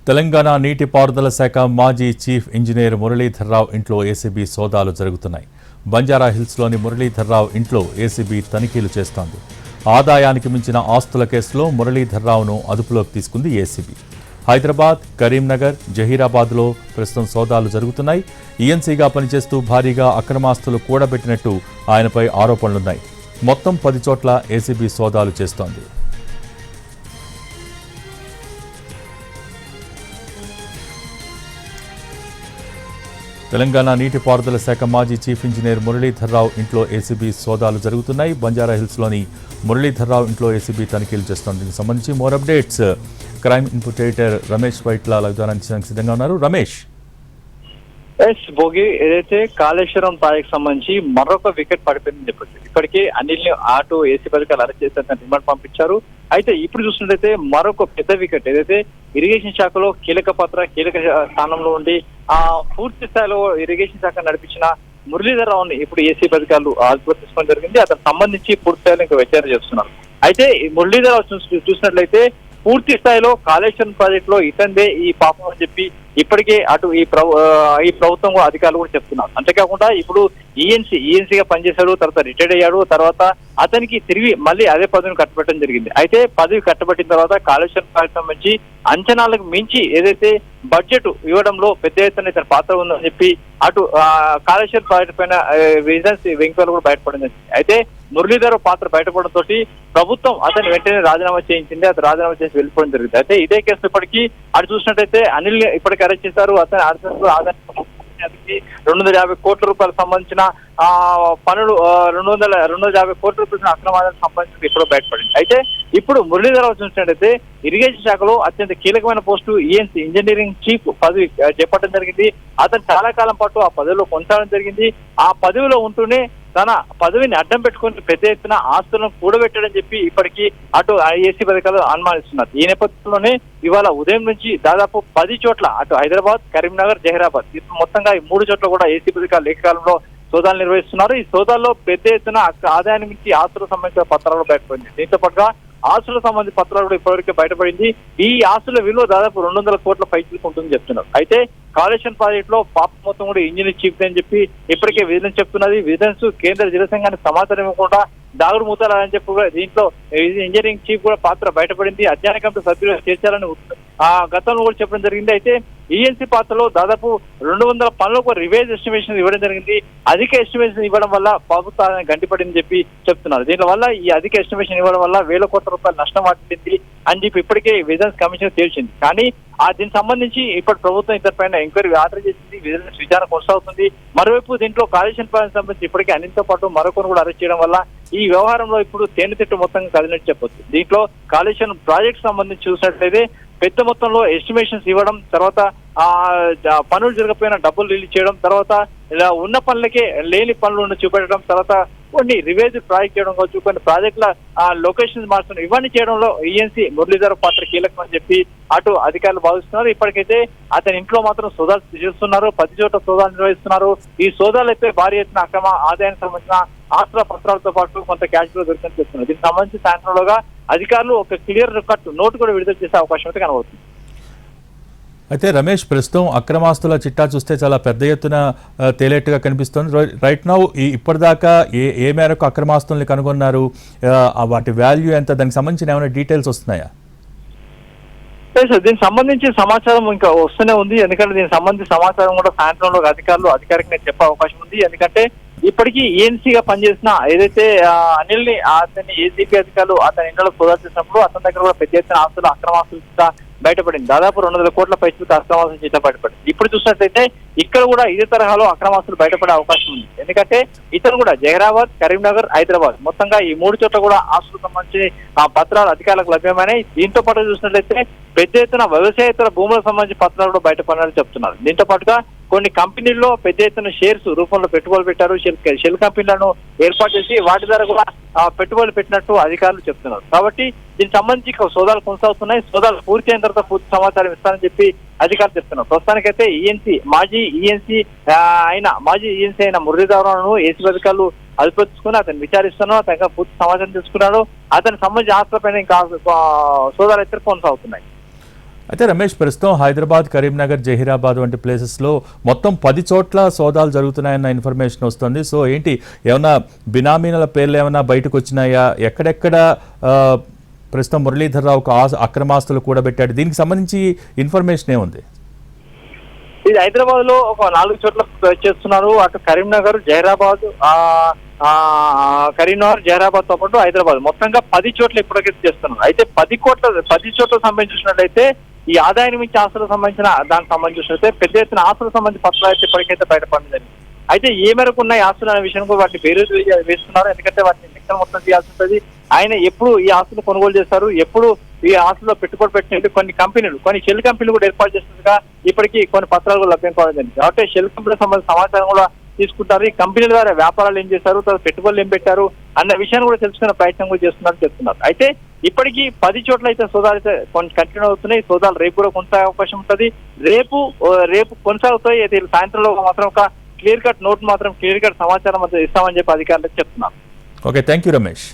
తెలంగాణ నీటిపారుదల శాఖ మాజీ చీఫ్ ఇంజనీర్ మురళీధర్రావు ఇంట్లో ఏసీబీ సోదాలు జరుగుతున్నాయి. బంజారాహిల్స్లోని మురళీధర్రావు ఇంట్లో ఏసీబీ తనిఖీలు చేస్తోంది. ఆదాయానికి మించిన ఆస్తుల కేసులో మురళీధర్రావును అదుపులోకి తీసుకుంది ఏసీబీ. హైదరాబాద్, కరీంనగర్, జహీరాబాద్లో ప్రస్తుతం సోదాలు జరుగుతున్నాయి. ఈఎన్సీగా పనిచేస్తూ భారీగా అక్రమాస్తులు కూడబెట్టినట్టు ఆయనపై ఆరోపణలున్నాయి. మొత్తం 10 చోట్ల ఏసీబీ సోదాలు చేస్తోంది. తెలంగాణ నీటిపారుదల శాఖ మాజీ చీఫ్ ఇంజనీర్ మురళీధర్రావు ఇంట్లో ఏసీబీ సోదాలు జరుగుతున్నాయి. బంజారాహిల్స్లోని మురళీధర్రావు ఇంట్లో ఏసీబీ తనిఖీలు చేస్తోంది. దీనికి సంబంధించి మోర్ అప్డేట్స్ క్రైమ్ ఇన్పుటేటర్ రమేష్ వైట్ల లైవ్దానికి సిద్ధంగా ఉన్నారు. రమేష్, భోగి ఏదైతే కాళేశ్వరం ప్రాజెక్ట్ సంబంధించి మరొక వికెట్ పడిపోయిందని చెప్పొచ్చు. ఇప్పటికే అనిల్ని ఆటో ఏసీ పథకాలు అరెస్ట్ చేసిన రిమాండ్ పంపించారు. అయితే ఇప్పుడు చూసినట్లయితే మరొక పెద్ద వికెట్ ఏదైతే ఇరిగేషన్ శాఖలో కీలక స్థానంలో ఉండి పూర్తి స్థాయిలో ఇరిగేషన్ శాఖ నడిపించిన మురళీధర్రావుని ఇప్పుడు ఏసీ పథకాలు అదుపులోకి తీసుకోవడం జరిగింది. అతనికి సంబంధించి పూర్తి స్థాయిలో ఇంకా విచారణ చేస్తున్నారు. అయితే ఈ మురళీధర్రావు చూసినట్లయితే పూర్తి స్థాయిలో కాళేశ్వరం ప్రాజెక్ట్ లో ఇతందే ఈ పాపం అని చెప్పి ఇప్పటికే అటు ఈ ప్రభుత్వం అధికారులు కూడా చెప్తున్నారు. అంతేకాకుండా ఇప్పుడు ఈఎన్సీగా పనిచేశాడు, తర్వాత రిటైర్డ్ అయ్యాడు. తర్వాత అతనికి తిరిగి మళ్ళీ అదే పదవిని కట్టబెట్టడం జరిగింది. అయితే పదవి కట్టబెట్టిన తర్వాత కాళేశ్వరం ప్రాజెక్ట్ సంబంధించి అంచనాలకు మించి ఏదైతే బడ్జెట్ ఇవ్వడంలో పెద్ద ఎత్తున ఇతని పాత్ర ఉందని చెప్పి అటు కాళేశ్వరం ప్రాజెక్ట్ పైన విజిలెన్స్ వెంకలు కూడా బయటపడింది. అయితే మురళీధర్ పాత్ర బయటపడడంతో ప్రభుత్వం అతన్ని వెంటనే రాజీనామా చేయించింది. అతను రాజీనామా చేసి వెళ్ళిపోవడం జరిగింది. అయితే ఇదే కేసు ఇప్పటికీ అటు చూసినట్టయితే అనిల్ ఇప్పటికీ అరెస్ట్ చేశారు. అతని అరెస్టు ఆదాయం 250 కోట్ల రూపాయలకు సంబంధించిన పనులు 250 కోట్ల రూపాయల అక్రమాలకు సంబంధించి ఇప్పుడు బయటపడింది. అయితే ఇప్పుడు మురళీధర్రావు చూసినట్టయితే ఇరిగేషన్ శాఖలో అత్యంత కీలకమైన పోస్టు ఈఎన్సీ ఇంజనీరింగ్ చీఫ్ పదవి చేపట్టడం జరిగింది. అతను చాలా కాలం పాటు ఆ పదవిలో కొనసాగడం జరిగింది. ఆ పదవిలో ఉంటూనే తన పదవిని అడ్డం పెట్టుకుని పెద్ద ఎత్తున ఆస్తులను కూడబెట్టడం చెప్పి ఇప్పటికీ అటు ఏసీ పథకాలు అనుమానిస్తున్నారు. ఈ నేపథ్యంలోనే ఇవాళ ఉదయం నుంచి దాదాపు 10 చోట్ల అటు హైదరాబాద్, కరీంనగర్, జహీరాబాద్ మొత్తంగా ఈ 3 చోట్ల కూడా ఏసీ పథకాలు ఏకకాలంలో సోదాలు నిర్వహిస్తున్నారు. ఈ సోదాల్లో పెద్ద ఎత్తున ఆదాయానికి మించి ఆస్తులకు సంబంధించిన పత్రాలు బయటపడింది. దీంతో పాటుగా ఆస్తులకు సంబంధించిన పత్రాలు కూడా ఇప్పటివరకు బయటపడింది. ఈ ఆస్తుల విలువ దాదాపు 200 కోట్ల పైకి ఉంటుందని చెప్తున్నారు. అయితే కాళేశ్వరం ప్రాజెక్ట్ లో పాప మొత్తం కూడా ఇంజనీర్ చీఫ్ అని చెప్పి ఇప్పటికే విజిలెన్స్ చెప్తున్నది. విజిలెన్స్ కేంద్ర జల సంఘానికి సమాచారం ఇవ్వకుండా దాగుడు మూతాలని చెప్పి దీంట్లో ఇంజనీరింగ్ చీఫ్ కూడా పాత్ర బయటపడింది. అధ్యయన కమిటీ సభ్యులు చేర్చాలని గతంలో కూడా చెప్పడం జరిగింది. అయితే ఈఎన్సీ పాత్రలో దాదాపు 200 పనులకు రివైజ్ ఎస్టిమేషన్ ఇవ్వడం జరిగింది. అధిక ఎస్టిమేషన్ ఇవ్వడం వల్ల ప్రభుత్వం గంటిపడిందని చెప్పి చెప్తున్నారు. దీని వల్ల ఈ అధిక ఎస్టిమేషన్ ఇవ్వడం వల్ల 1000 కోట్ల రూపాయలు నష్టం వాటిల్లింది అని చెప్పి ఇప్పటికే విజిలెన్స్ కమిషన్ తేల్చింది. కానీ దీనికి సంబంధించి ఇప్పుడు ప్రభుత్వం ఇతని పైన ఎంక్వైరీ ఆర్డర్ చేసింది. విజిలెన్స్ విచారణ కొనసాగుతుంది. మరోవైపు దీంట్లో కాళేశ్వరం ప్రాజెక్ట్ సంబంధించి ఇప్పటికే అనిల్తో పాటు మరొకరు కూడా అరెస్ట్ చేయడం వల్ల ఈ వ్యవహారంలో ఇప్పుడు తేనెతిట్టు మొత్తంగా కదిలినట్టు చెప్పొచ్చు. దీంట్లో కాళేశ్వరం ప్రాజెక్ట్ సంబంధించి చూసినట్లయితే పెద్ద మొత్తంలో ఎస్టిమేషన్స్ ఇవ్వడం, తర్వాత పనులు జరగకపోయినా డబ్బులు రిలీజ్ చేయడం, తర్వాత ఇలా ఉన్న పనులకే లేని పనులు చూపెట్టడం, తర్వాత కొన్ని రివేజ్ ప్రాజెక్ట్ చేయడం కావచ్చు, కొన్ని ప్రాజెక్టుల లొకేషన్స్ మార్చడం, ఇవన్నీ చేయడంలో ఈఎన్సీ మురళీధర్ పాత్ర కీలకం అని చెప్పి అటు అధికారులు భావిస్తున్నారు. ఇప్పటికైతే అతని ఇంట్లో మాత్రం సోదాలు చేస్తున్నారు. 10 చోట్ల సోదాలు నిర్వహిస్తున్నారు. ఈ సోదాలు అయితే భారీ ఎత్తున అక్రమ ఆదాయానికి సంబంధించిన ఆస్తుల పత్రాలతో పాటు కొంత క్యాష్ కూడా దొరికినట్టు చెప్తున్నారు. దీనికి సంబంధించి సాయంత్రంలోగా అధికారులు ఒక క్లియర్ కట్ నోటు కూడా విడుదల చేసే అవకాశం అయితే కనబడుతుంది. అయితే రమేష్, ప్రస్తుతం అక్రమాస్తుల చిట్టా చూస్తే చాలా పెద్ద ఎత్తున తేలేట్టుగా కనిపిస్తోంది. రైట్ నౌ ఇప్పటిదాకా ఏ మేరకు అక్రమాస్తుల్ని కనుగొన్నారు, వాటి వాల్యూ ఎంత, దానికి సంబంధించిన ఏమైనా డీటెయిల్స్ వస్తున్నాయా? దీనికి సంబంధించి సమాచారం ఇంకా వస్తూనే ఉంది. ఎందుకంటే దీనికి సంబంధించి సమాచారం కూడా సాయంత్రంలో అధికారులు అధికారికంగా చెప్పే అవకాశం ఉంది. ఎందుకంటే ఇప్పటికీ ఈఎన్సీగా పనిచేసిన ఏదైతే అనిల్ని అతని ఏసీపీ అధికారులు అతని ఇంట్లో సోదాలు చేసినప్పుడు అతని దగ్గర కూడా పెద్ద ఎత్తున ఆస్తులు అక్రమాస్తులు బయటపడింది. దాదాపు 200 కోట్ల పైసలు అక్రమాస్తులు చేత బయటపడింది. ఇప్పుడు చూసినట్లయితే ఇక్కడ కూడా ఇదే తరహాలో అక్రమాస్తులు బయటపడే అవకాశం ఉంది. ఎందుకంటే ఇతను కూడా జహీరాబాద్, కరీంనగర్, హైదరాబాద్ మొత్తంగా ఈ 3 చోట్ల కూడా ఆస్తులకు సంబంధించి పత్రాలు అధికారులకు లభ్యమైనాయి. దీంతో పాటు చూసినట్లయితే పెద్ద ఎత్తున వ్యవసాయేతర భూములకు సంబంధించి పత్రాలు కూడా బయటపడినట్టు చెప్తున్నారు. దీంతో పాటుగా కొన్ని కంపెనీల్లో పెద్ద ఎత్తున షేర్స్ రూపంలో పెట్టుబడులు పెట్టారు. షెల్ కంపెనీలను ఏర్పాటు చేసి వాటి ద్వారా కూడా పెట్టుబడులు పెట్టినట్టు అధికారులు చెప్తున్నారు. కాబట్టి దీనికి సంబంధించి సోదాలు కొనసాగుతున్నాయి. సోదాలు పూర్తి అయిన తర్వాత పూర్తి సమాచారం ఇస్తారని చెప్పి అధికారులు చెప్తున్నారు. ప్రస్తుతానికైతే మాజీ ఈఎన్సీ అయిన మురళీధర్రావును ఏసీ అధికారులు అదుపులో తీసుకుని అతను విచారిస్తున్నారు. అతను పూర్తి సమాచారం తీసుకున్నారు. అతనికి సంబంధించిన ఆస్తులపైన ఇంకా సోదాలు అయితే కొనసాగుతున్నాయి. అయితే రమేష్, ప్రస్తుతం హైదరాబాద్, కరీంనగర్, జహీరాబాద్ వంటి ప్లేసెస్లో మొత్తం 10 చోట్ల సోదాలు జరుగుతున్నాయన్న ఇన్ఫర్మేషన్ వస్తుంది. సో ఏంటి, ఏమైనా బినామీల పేర్లు ఏమైనా బయటకు వచ్చినాయా? ఎక్కడెక్కడ ప్రస్తుతం మురళీధర్ రావుకు అక్రమాస్తులు కూడబెట్టాడు? దీనికి సంబంధించి ఇన్ఫర్మేషన్ ఏముంది? ఇది హైదరాబాద్ లో ఒక 4 చోట్ల చేస్తున్నారు. అటు కరీంనగర్, జహీరాబాద్, కరీంనగర్, జహీరాబాద్ తో పాటు హైదరాబాద్ మొత్తంగా 10 చోట్ల ఇప్పటికైతే చేస్తున్నారు. అయితే 10 చోట్ల సంబంధించినట్లయితే ఈ ఆదాయాన్ని మించి ఆస్తులకు సంబంధించిన దానికి సంబంధించినట్లయితే పెద్ద ఎత్తున ఆస్తులకు సంబంధించిన పత్రాలు అయితే ఇప్పటికైతే బయటపడింది. అయితే ఏ మేరకు ఉన్నాయి ఆస్తులు అనే విషయం కూడా వాటిని బేరీజు వేస్తున్నారు. ఎందుకంటే వాటిని లెక్కలు మొత్తం చేయాల్సి ఉంటుంది. ఆయన ఎప్పుడు ఈ ఆస్తులు కొనుగోలు చేస్తారు, ఎప్పుడు ఈ ఆస్తుల్లో పెట్టుబడి పెట్టినట్టు కొన్ని షెల్ కంపెనీలు కూడా ఏర్పాటు చేస్తున్నట్టుగా ఇప్పటికీ కొన్ని పత్రాలు కూడా లభ్యం కావడం జరిగింది. కాబట్టి షెల్ కంపెనీలకు సంబంధించిన సమాచారం కూడా తీసుకుంటారు. ఈ కంపెనీల ద్వారా వ్యాపారాలు ఏం చేశారు, తర్వాత పెట్టుబడులు ఏం పెట్టారు అన్న విషయాన్ని కూడా తెలుసుకునే ప్రయత్నం కూడా చెప్తున్నారు. అయితే ఇప్పటికీ 10 చోట్ల అయితే సోదాలు అయితే కంటిన్యూ అవుతున్నాయి. సోదాలు రేపు కూడా కొనసాగే అవకాశం ఉంటుంది. రేపు కొనసాగుతాయి. అయితే సాయంత్రంలో మాత్రం ఒక క్లియర్ కట్ సమాచారం ఇస్తామని చెప్పి అధికారులకు చెప్తున్నారు. Okay, thank you Ramesh.